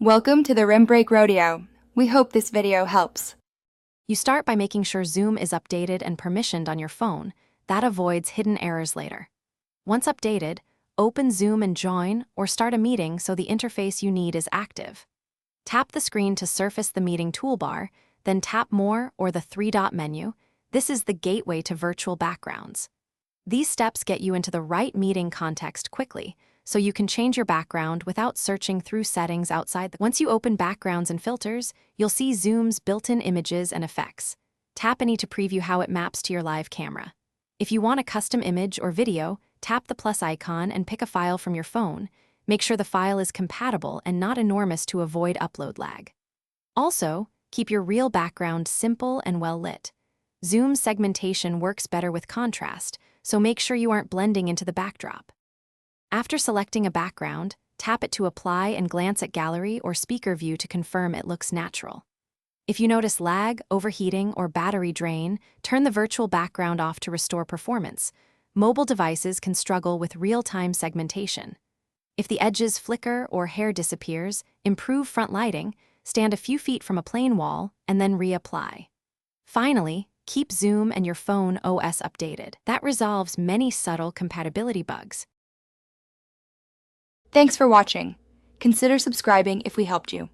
Welcome to the Rim Break Rodeo. We hope this video helps. You start by making sure Zoom is updated and permissioned on your phone. That avoids hidden errors later. Once updated, open Zoom and join or start a meeting so the interface you need is active. Tap the screen to surface the meeting toolbar, then tap More or the three-dot menu. This is the gateway to virtual backgrounds. These steps get you into the right meeting context quickly, so you can change your background without searching through settings outside. Once you open backgrounds and filters, you'll see Zoom's built-in images and effects. Tap any to preview how it maps to your live camera. If you want a custom image or video, tap the plus icon and pick a file from your phone. Make sure the file is compatible and not enormous to avoid upload lag. Also, keep your real background simple and well lit. Zoom's segmentation works better with contrast, so make sure you aren't blending into the backdrop. After selecting a background, tap it to apply and glance at gallery or speaker view to confirm it looks natural. If you notice lag, overheating, or battery drain, turn the virtual background off to restore performance. Mobile devices can struggle with real-time segmentation. If the edges flicker or hair disappears, improve front lighting, stand a few feet from a plain wall, and then reapply. Finally, keep Zoom and your phone OS updated. That resolves many subtle compatibility bugs. Thanks for watching. Consider subscribing if we helped you.